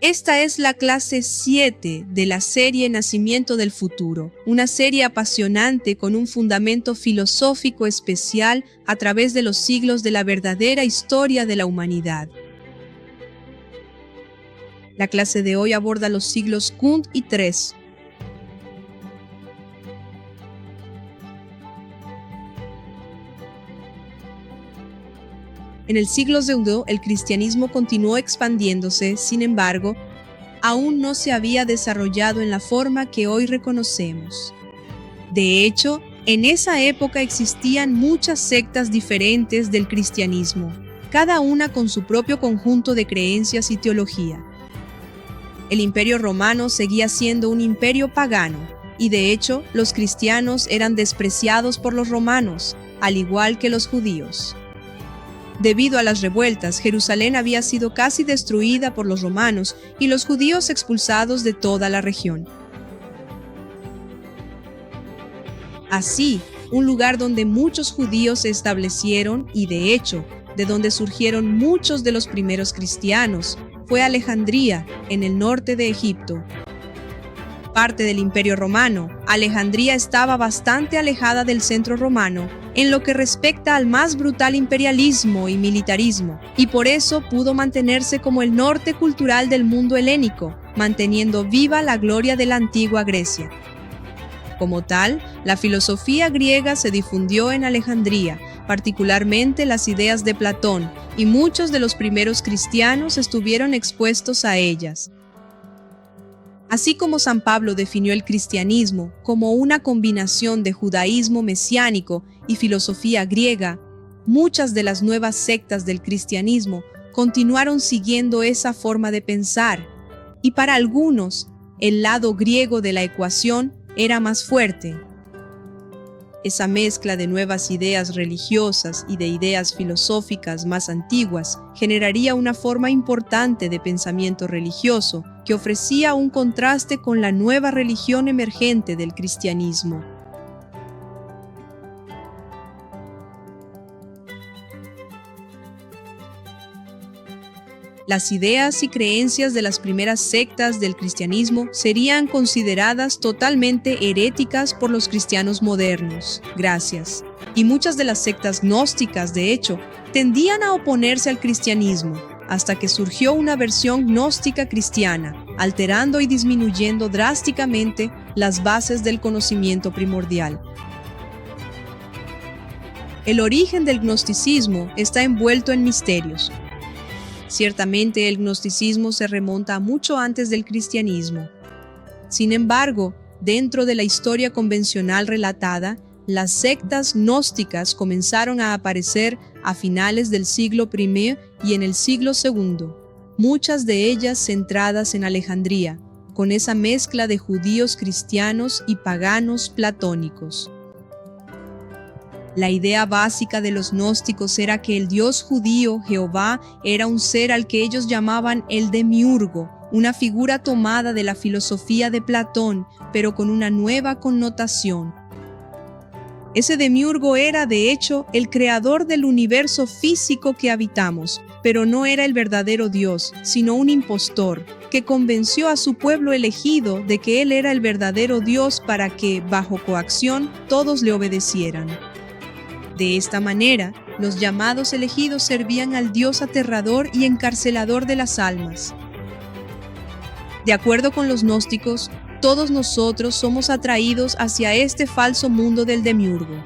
Esta es la clase 7 de la serie Nacimiento del Futuro, una serie apasionante con un fundamento filosófico especial a través de los siglos de la verdadera historia de la humanidad. La clase de hoy aborda los siglos Kund y Tres. En el siglo II, el cristianismo continuó expandiéndose, sin embargo, aún no se había desarrollado en la forma que hoy reconocemos. De hecho, en esa época existían muchas sectas diferentes del cristianismo, cada una con su propio conjunto de creencias y teología. El Imperio Romano seguía siendo un imperio pagano, y de hecho, los cristianos eran despreciados por los romanos, al igual que los judíos. Debido a las revueltas, Jerusalén había sido casi destruida por los romanos y los judíos expulsados de toda la región. Así, un lugar donde muchos judíos se establecieron y, de hecho, de donde surgieron muchos de los primeros cristianos, fue Alejandría, en el norte de Egipto. Parte del Imperio Romano, Alejandría estaba bastante alejada del centro romano en lo que respecta al más brutal imperialismo y militarismo, y por eso pudo mantenerse como el norte cultural del mundo helénico, manteniendo viva la gloria de la antigua Grecia. Como tal, la filosofía griega se difundió en Alejandría, particularmente las ideas de Platón, y muchos de los primeros cristianos estuvieron expuestos a ellas. Así como San Pablo definió el cristianismo como una combinación de judaísmo mesiánico y filosofía griega, muchas de las nuevas sectas del cristianismo continuaron siguiendo esa forma de pensar, y para algunos, el lado griego de la ecuación era más fuerte. Esa mezcla de nuevas ideas religiosas y de ideas filosóficas más antiguas generaría una forma importante de pensamiento religioso que ofrecía un contraste con la nueva religión emergente del cristianismo. Las ideas y creencias de las primeras sectas del cristianismo serían consideradas totalmente heréticas por los cristianos modernos. Gracias. Y muchas de las sectas gnósticas, de hecho, tendían a oponerse al cristianismo, hasta que surgió una versión gnóstica cristiana, alterando y disminuyendo drásticamente las bases del conocimiento primordial. El origen del gnosticismo está envuelto en misterios. Ciertamente el gnosticismo se remonta mucho antes del cristianismo. Sin embargo, dentro de la historia convencional relatada, las sectas gnósticas comenzaron a aparecer a finales del siglo I y en el siglo II, muchas de ellas centradas en Alejandría, con esa mezcla de judíos cristianos y paganos platónicos. La idea básica de los gnósticos era que el Dios judío, Jehová, era un ser al que ellos llamaban el demiurgo, una figura tomada de la filosofía de Platón, pero con una nueva connotación. Ese demiurgo era, de hecho, el creador del universo físico que habitamos, pero no era el verdadero Dios, sino un impostor, que convenció a su pueblo elegido de que él era el verdadero Dios para que, bajo coacción, todos le obedecieran. De esta manera, los llamados elegidos servían al Dios aterrador y encarcelador de las almas. De acuerdo con los gnósticos, todos nosotros somos atraídos hacia este falso mundo del demiurgo,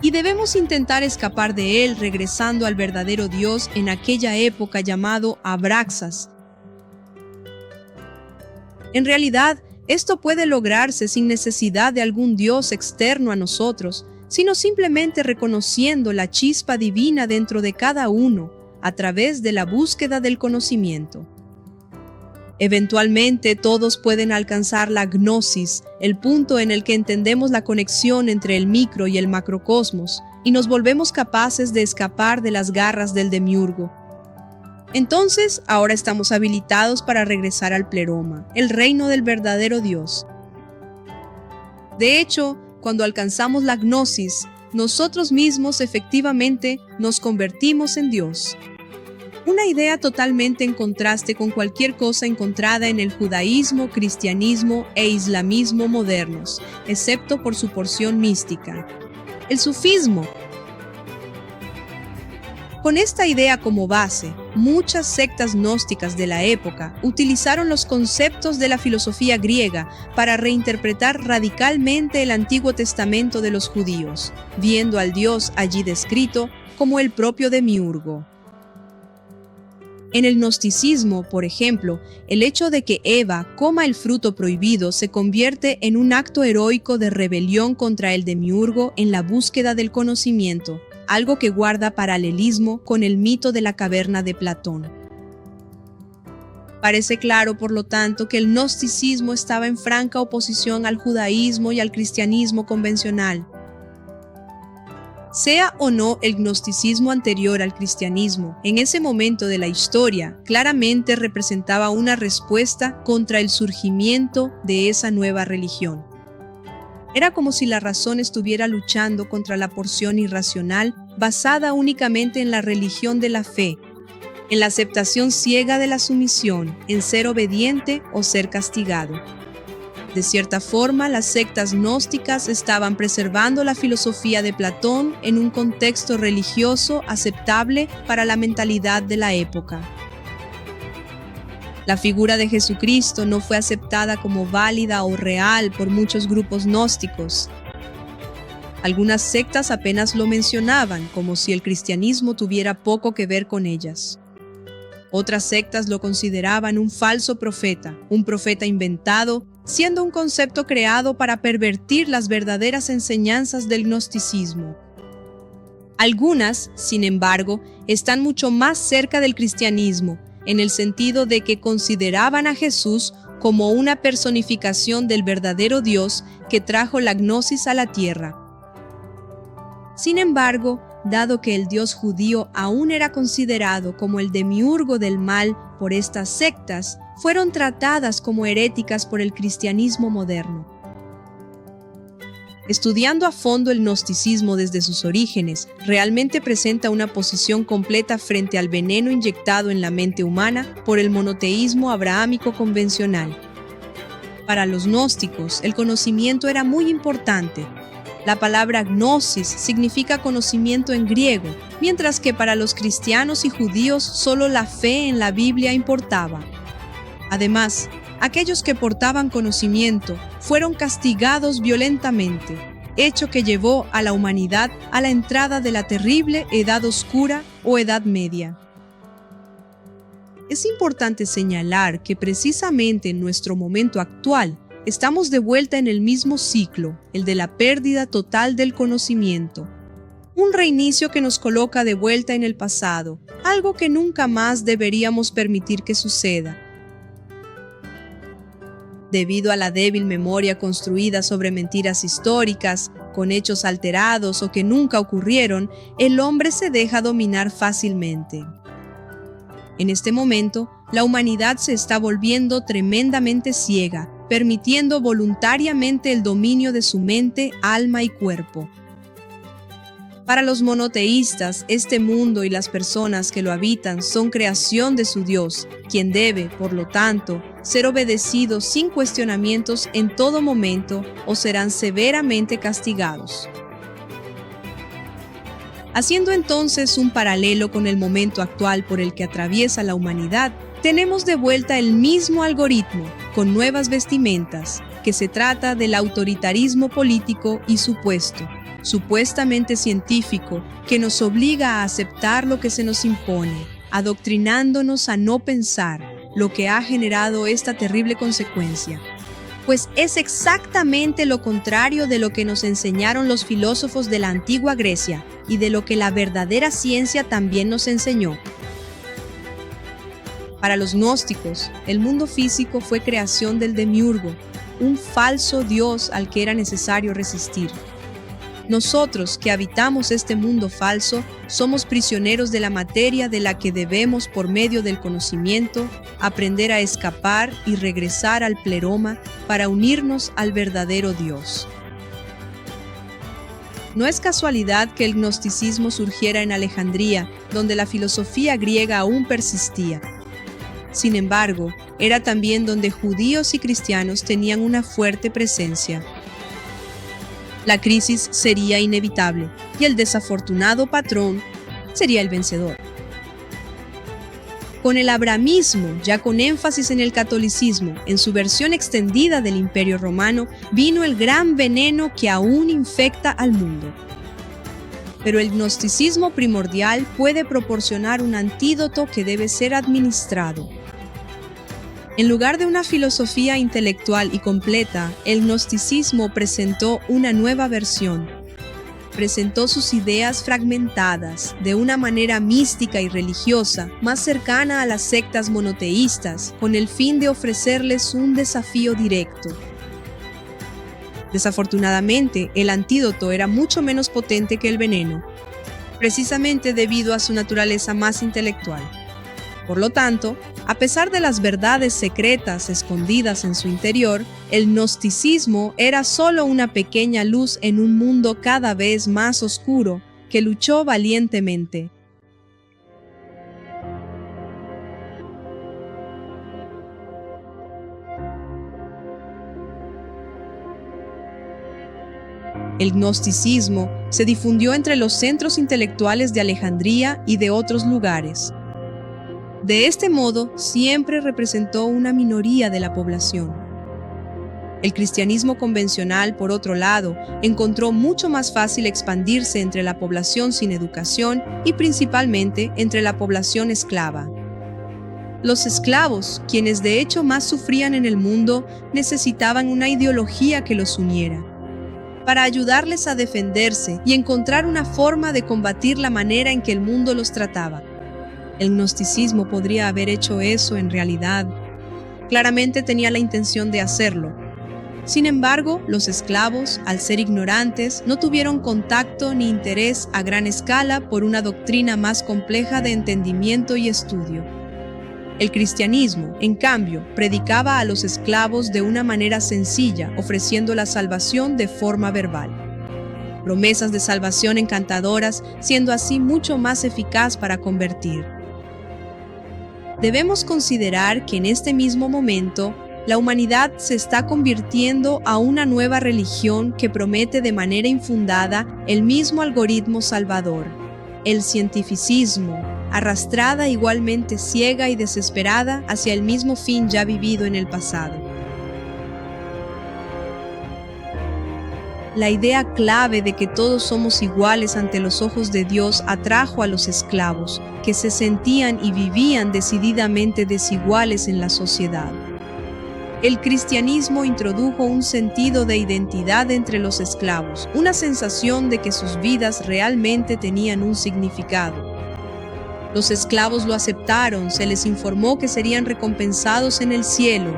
y debemos intentar escapar de él regresando al verdadero Dios en aquella época llamado Abraxas. En realidad, esto puede lograrse sin necesidad de algún Dios externo a nosotros, sino simplemente reconociendo la chispa divina dentro de cada uno a través de la búsqueda del conocimiento. Eventualmente todos pueden alcanzar la gnosis, el punto en el que entendemos la conexión entre el micro y el macrocosmos, y nos volvemos capaces de escapar de las garras del demiurgo. Entonces, ahora estamos habilitados para regresar al pleroma, el reino del verdadero Dios. De hecho, cuando alcanzamos la gnosis, nosotros mismos efectivamente nos convertimos en Dios. Una idea totalmente en contraste con cualquier cosa encontrada en el judaísmo, cristianismo e islamismo modernos, excepto por su porción mística. El sufismo. Con esta idea como base, muchas sectas gnósticas de la época utilizaron los conceptos de la filosofía griega para reinterpretar radicalmente el Antiguo Testamento de los judíos, viendo al Dios allí descrito como el propio demiurgo. En el gnosticismo, por ejemplo, el hecho de que Eva coma el fruto prohibido se convierte en un acto heroico de rebelión contra el demiurgo en la búsqueda del conocimiento, algo que guarda paralelismo con el mito de la caverna de Platón. Parece claro, por lo tanto, que el gnosticismo estaba en franca oposición al judaísmo y al cristianismo convencional. Sea o no el gnosticismo anterior al cristianismo, en ese momento de la historia claramente representaba una respuesta contra el surgimiento de esa nueva religión. Era como si la razón estuviera luchando contra la porción irracional basada únicamente en la religión de la fe, en la aceptación ciega de la sumisión, en ser obediente o ser castigado. De cierta forma, las sectas gnósticas estaban preservando la filosofía de Platón en un contexto religioso aceptable para la mentalidad de la época. La figura de Jesucristo no fue aceptada como válida o real por muchos grupos gnósticos. Algunas sectas apenas lo mencionaban, como si el cristianismo tuviera poco que ver con ellas. Otras sectas lo consideraban un falso profeta, un profeta inventado, siendo un concepto creado para pervertir las verdaderas enseñanzas del gnosticismo. Algunas, sin embargo, están mucho más cerca del cristianismo, en el sentido de que consideraban a Jesús como una personificación del verdadero Dios que trajo la gnosis a la tierra. Sin embargo, dado que el Dios judío aún era considerado como el demiurgo del mal por estas sectas, fueron tratadas como heréticas por el cristianismo moderno. Estudiando a fondo el gnosticismo desde sus orígenes, realmente presenta una posición completa frente al veneno inyectado en la mente humana por el monoteísmo abrahámico convencional. Para los gnósticos, el conocimiento era muy importante. La palabra gnosis significa conocimiento en griego, mientras que para los cristianos y judíos solo la fe en la Biblia importaba. Además, aquellos que portaban conocimiento fueron castigados violentamente, hecho que llevó a la humanidad a la entrada de la terrible Edad Oscura o Edad Media. Es importante señalar que precisamente en nuestro momento actual estamos de vuelta en el mismo ciclo, el de la pérdida total del conocimiento. Un reinicio que nos coloca de vuelta en el pasado, algo que nunca más deberíamos permitir que suceda. Debido a la débil memoria construida sobre mentiras históricas, con hechos alterados o que nunca ocurrieron, el hombre se deja dominar fácilmente. En este momento, la humanidad se está volviendo tremendamente ciega, permitiendo voluntariamente el dominio de su mente, alma y cuerpo. Para los monoteístas, este mundo y las personas que lo habitan son creación de su Dios, quien debe, por lo tanto, ser obedecido sin cuestionamientos en todo momento o serán severamente castigados. Haciendo entonces un paralelo con el momento actual por el que atraviesa la humanidad, tenemos de vuelta el mismo algoritmo, con nuevas vestimentas, que se trata del autoritarismo político y supuestamente científico, que nos obliga a aceptar lo que se nos impone, adoctrinándonos a no pensar, lo que ha generado esta terrible consecuencia. Pues es exactamente lo contrario de lo que nos enseñaron los filósofos de la antigua Grecia y de lo que la verdadera ciencia también nos enseñó. Para los gnósticos, el mundo físico fue creación del demiurgo, un falso dios al que era necesario resistir. Nosotros, que habitamos este mundo falso, somos prisioneros de la materia de la que debemos, por medio del conocimiento, aprender a escapar y regresar al pleroma para unirnos al verdadero Dios. No es casualidad que el gnosticismo surgiera en Alejandría, donde la filosofía griega aún persistía. Sin embargo, era también donde judíos y cristianos tenían una fuerte presencia. La crisis sería inevitable y el desafortunado patrón sería el vencedor. Con el abrahamismo, ya con énfasis en el catolicismo, en su versión extendida del Imperio Romano, vino el gran veneno que aún infecta al mundo. Pero el gnosticismo primordial puede proporcionar un antídoto que debe ser administrado. En lugar de una filosofía intelectual y completa, el gnosticismo presentó una nueva versión. Presentó sus ideas fragmentadas, de una manera mística y religiosa, más cercana a las sectas monoteístas, con el fin de ofrecerles un desafío directo. Desafortunadamente, el antídoto era mucho menos potente que el veneno, precisamente debido a su naturaleza más intelectual. Por lo tanto, a pesar de las verdades secretas escondidas en su interior, el gnosticismo era solo una pequeña luz en un mundo cada vez más oscuro que luchó valientemente. El gnosticismo se difundió entre los centros intelectuales de Alejandría y de otros lugares. De este modo, siempre representó una minoría de la población. El cristianismo convencional, por otro lado, encontró mucho más fácil expandirse entre la población sin educación y principalmente entre la población esclava. Los esclavos, quienes de hecho más sufrían en el mundo, necesitaban una ideología que los uniera, para ayudarles a defenderse y encontrar una forma de combatir la manera en que el mundo los trataba. El gnosticismo podría haber hecho eso en realidad. Claramente tenía la intención de hacerlo. Sin embargo, los esclavos, al ser ignorantes, no tuvieron contacto ni interés a gran escala por una doctrina más compleja de entendimiento y estudio. El cristianismo, en cambio, predicaba a los esclavos de una manera sencilla, ofreciendo la salvación de forma verbal. Promesas de salvación encantadoras, siendo así mucho más eficaz para convertir. Debemos considerar que en este mismo momento, la humanidad se está convirtiendo a una nueva religión que promete de manera infundada el mismo algoritmo salvador, el cientificismo, arrastrada igualmente ciega y desesperada hacia el mismo fin ya vivido en el pasado. La idea clave de que todos somos iguales ante los ojos de Dios atrajo a los esclavos, que se sentían y vivían decididamente desiguales en la sociedad. El cristianismo introdujo un sentido de identidad entre los esclavos, una sensación de que sus vidas realmente tenían un significado. Los esclavos lo aceptaron, se les informó que serían recompensados en el cielo.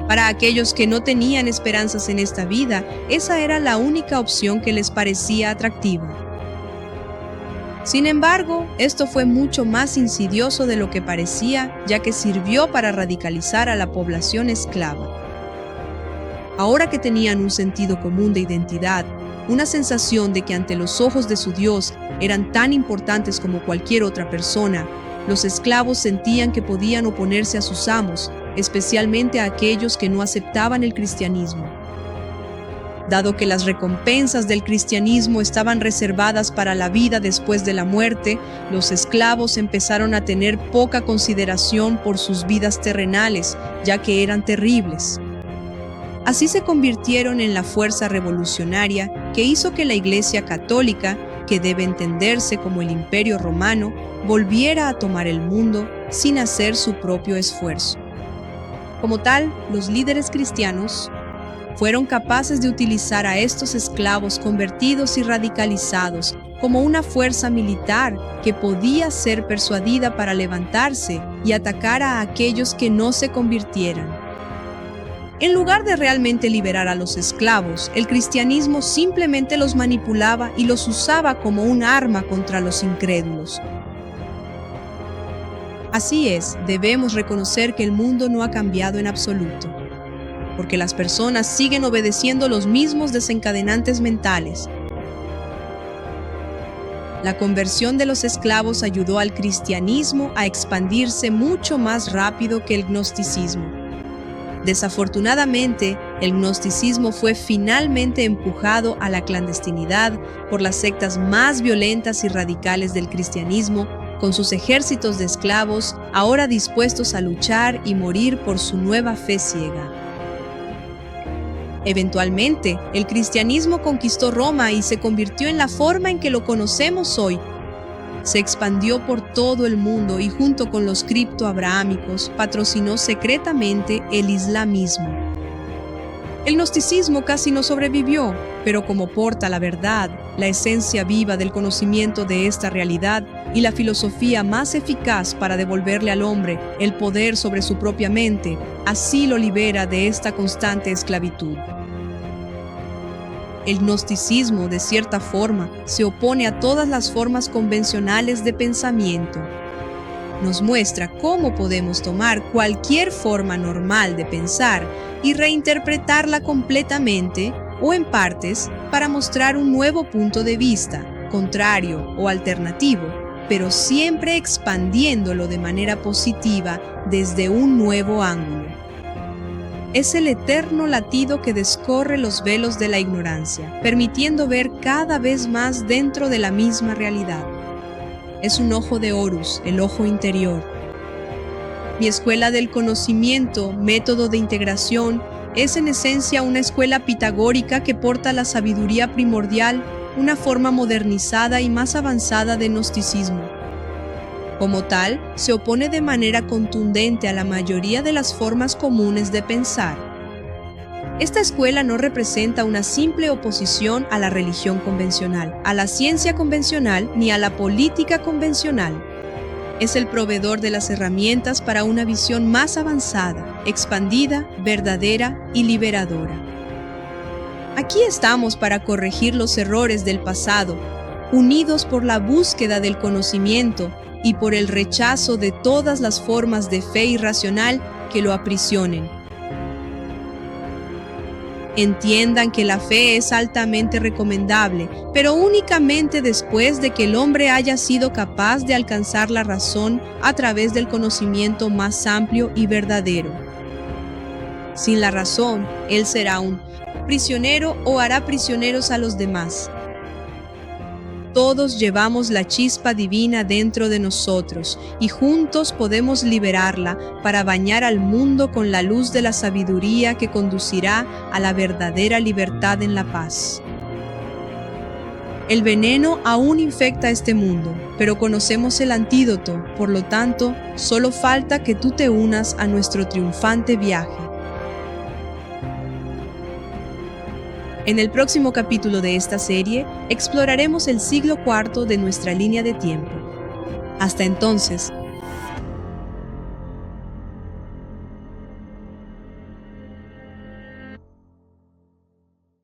Para aquellos que no tenían esperanzas en esta vida, esa era la única opción que les parecía atractiva. Sin embargo, esto fue mucho más insidioso de lo que parecía, ya que sirvió para radicalizar a la población esclava. Ahora que tenían un sentido común de identidad, una sensación de que ante los ojos de su Dios eran tan importantes como cualquier otra persona, los esclavos sentían que podían oponerse a sus amos, especialmente a aquellos que no aceptaban el cristianismo. Dado que las recompensas del cristianismo estaban reservadas para la vida después de la muerte, los esclavos empezaron a tener poca consideración por sus vidas terrenales, ya que eran terribles. Así se convirtieron en la fuerza revolucionaria que hizo que la Iglesia Católica, que debe entenderse como el Imperio Romano, volviera a tomar el mundo sin hacer su propio esfuerzo. Como tal, los líderes cristianos fueron capaces de utilizar a estos esclavos convertidos y radicalizados como una fuerza militar que podía ser persuadida para levantarse y atacar a aquellos que no se convirtieran. En lugar de realmente liberar a los esclavos, el cristianismo simplemente los manipulaba y los usaba como un arma contra los incrédulos. Así es, debemos reconocer que el mundo no ha cambiado en absoluto, porque las personas siguen obedeciendo los mismos desencadenantes mentales. La conversión de los esclavos ayudó al cristianismo a expandirse mucho más rápido que el gnosticismo. Desafortunadamente, el gnosticismo fue finalmente empujado a la clandestinidad por las sectas más violentas y radicales del cristianismo, con sus ejércitos de esclavos ahora dispuestos a luchar y morir por su nueva fe ciega. Eventualmente, el cristianismo conquistó Roma y se convirtió en la forma en que lo conocemos hoy. Se expandió por todo el mundo y junto con los cripto-abrahámicos patrocinó secretamente el islamismo. El gnosticismo casi no sobrevivió, pero como porta la verdad, la esencia viva del conocimiento de esta realidad y la filosofía más eficaz para devolverle al hombre el poder sobre su propia mente, así lo libera de esta constante esclavitud. El gnosticismo, de cierta forma, se opone a todas las formas convencionales de pensamiento. Nos muestra cómo podemos tomar cualquier forma normal de pensar y reinterpretarla completamente o en partes para mostrar un nuevo punto de vista, contrario o alternativo, pero siempre expandiéndolo de manera positiva desde un nuevo ángulo. Es el eterno latido que descorre los velos de la ignorancia, permitiendo ver cada vez más dentro de la misma realidad. Es un ojo de Horus, el ojo interior. Mi escuela del conocimiento, método de integración, es en esencia una escuela pitagórica que porta la sabiduría primordial, una forma modernizada y más avanzada de gnosticismo. Como tal, se opone de manera contundente a la mayoría de las formas comunes de pensar. Esta escuela no representa una simple oposición a la religión convencional, a la ciencia convencional ni a la política convencional. Es el proveedor de las herramientas para una visión más avanzada, expandida, verdadera y liberadora. Aquí estamos para corregir los errores del pasado, unidos por la búsqueda del conocimiento y por el rechazo de todas las formas de fe irracional que lo aprisionen. Entiendan que la fe es altamente recomendable, pero únicamente después de que el hombre haya sido capaz de alcanzar la razón a través del conocimiento más amplio y verdadero. Sin la razón, él será un prisionero o hará prisioneros a los demás. Todos llevamos la chispa divina dentro de nosotros y juntos podemos liberarla para bañar al mundo con la luz de la sabiduría que conducirá a la verdadera libertad en la paz. El veneno aún infecta este mundo, pero conocemos el antídoto, por lo tanto, solo falta que tú te unas a nuestro triunfante viaje. En el próximo capítulo de esta serie, exploraremos el siglo IV de nuestra línea de tiempo. Hasta entonces,